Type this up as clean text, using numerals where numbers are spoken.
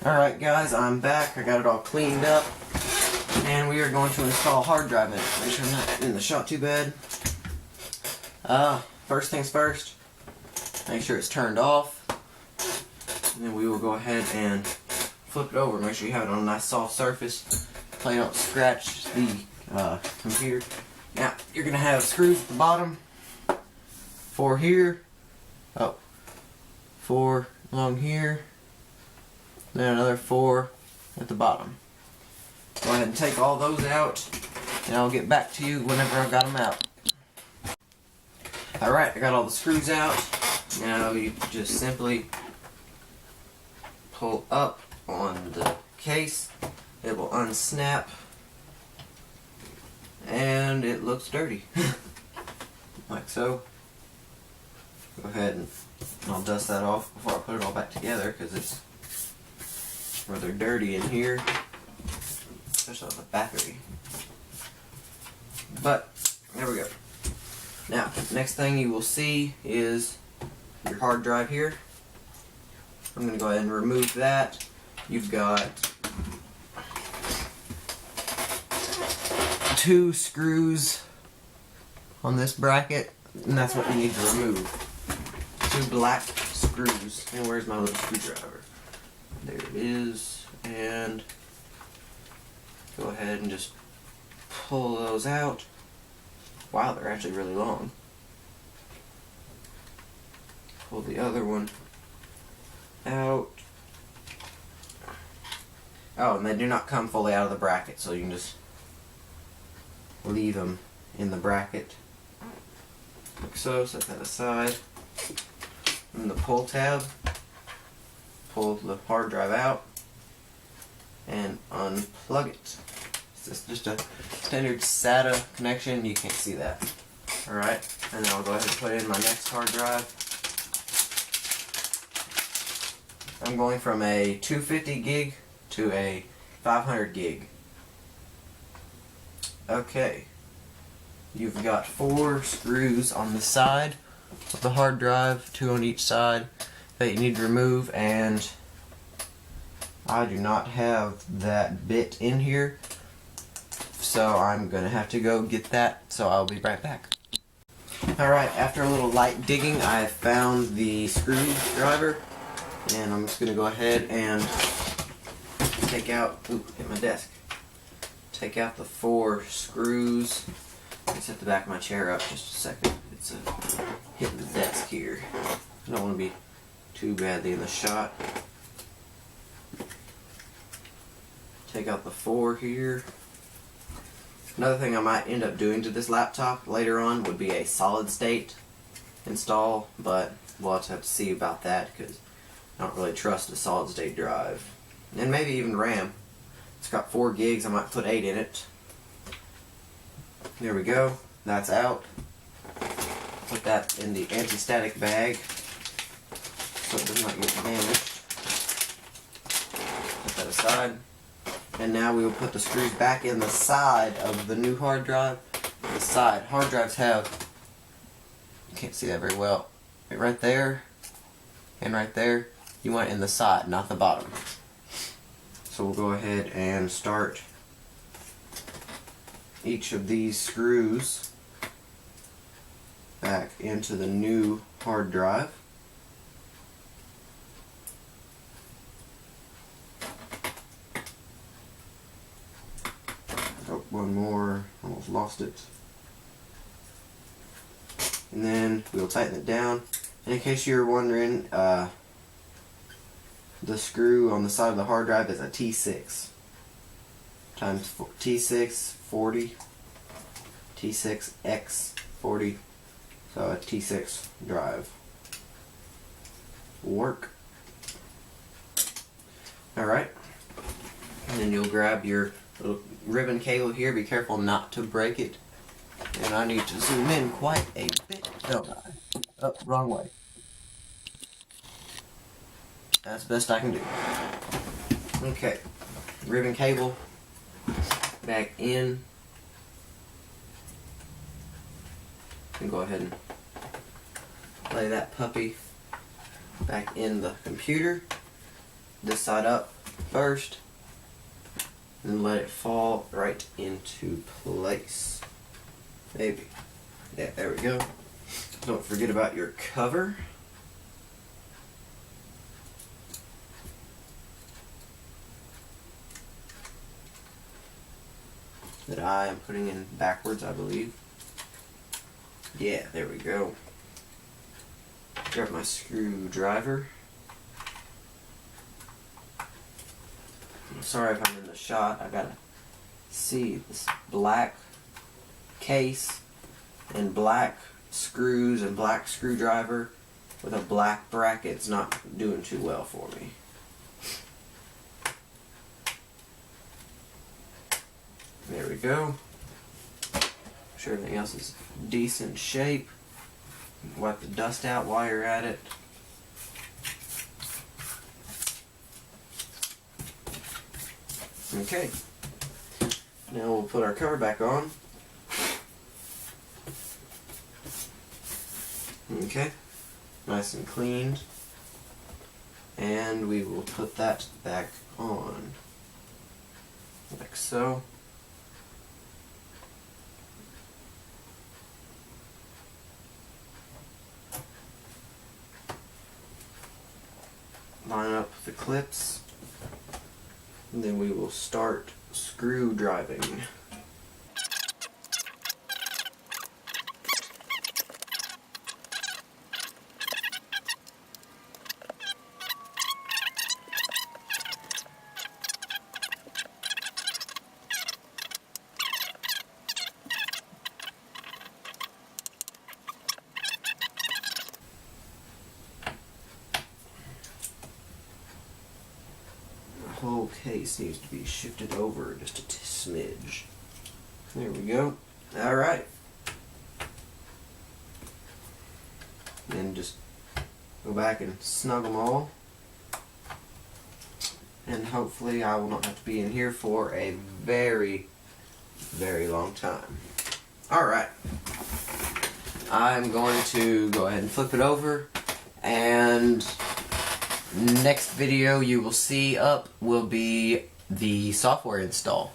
Alright guys, I'm back. I got it all cleaned up. And we are going to install a hard drive in it. Make sure I'm not in the shot too bad. First things first, make sure it's turned off. And then we will go ahead and flip it over. Make sure you have it on a nice soft surface. So you don't scratch the computer. Now, you're going to have screws at the bottom. 4 here. 4 along here. Then another 4 at the bottom. Go ahead and take all those out, and I'll get back to you whenever I've got them out. Alright, I got all the screws out. Now you just simply pull up on the case. It will unsnap, and it looks dirty. Like so. Go ahead and I'll dust that off before I put it all back together, because it's rather dirty in here, especially on the battery. But there we go. Now, next thing you will see is your hard drive here. I'm going to go ahead and remove that. You've got 2 screws on this bracket, and that's what you need to remove. 2 black screws. And where's my little screwdriver? There it is. And go ahead and just pull those out. Wow, they're actually really long. Pull the other one out. Oh, and they do not come fully out of the bracket, so you can just leave them in the bracket. Like so, set that aside. And the pull tab, pull the hard drive out and unplug it. It's just a standard SATA connection. You can't see that. Alright, and then I'll go ahead and put in my next hard drive. I'm going from a 250 gig to a 500 gig. Okay, you've got 4 screws on the side of the hard drive, 2 on each side, that you need to remove, and I do not have that bit in here, so I'm gonna have to go get that, so I'll be right back. Alright, after a little light digging, I found the screwdriver, and I'm just gonna go ahead and take out, hit my desk, take out the 4 screws. Let me set the back of my chair up just a second. It's hitting the desk here. I don't want to be too badly in the shot. Take out the 4 here. Another thing I might end up doing to this laptop later on would be a solid state install, but we'll have to see about that, because I don't really trust a solid state drive. And maybe even RAM. It's got 4 gigs, I might put 8 in it. There we go, that's out. Put that in the anti-static bag so it does not get damaged. Put that aside. And now we will put the screws back in the side of the new hard drive. The side. Hard drives have, you can't see that very well, right there and right there. You want it in the side, not the bottom. So we'll go ahead and start each of these screws back into the new hard drive. Oh, one more, almost lost it. And then we'll tighten it down. And in case you're wondering, the screw on the side of the hard drive is a T6 times T6 40, T6X 40, so a T6 drive will work. Alright, and then you'll grab your little ribbon cable here. Be careful not to break it. And I need to zoom in quite a bit, don't I? Oh, wrong way. That's the best I can do. Okay, ribbon cable back in. And go ahead and lay that puppy back in the computer. this side up first and let it fall right into place. Maybe. Yeah, there we go. Don't forget about your cover. That I am putting in backwards, I believe. Yeah, there we go. Grab my screwdriver. I'm sorry if I'm in the shot. I gotta see this black case and black screws and black screwdriver with a black bracket. It's not doing too well for me. There we go. Make sure everything else is decent shape. Wipe the dust out while you're at it. Okay. Now we'll put our cover back on. Okay. Nice and cleaned. And we will put that back on. Like so. Line up the clips, and then we will start screw driving. The whole case needs to be shifted over just a smidge. There we go. Alright. And just go back and snug them all. And hopefully I will not have to be in here for a very, very long time. Alright. I'm going to go ahead and flip it over, and next video you will see up will be the software install.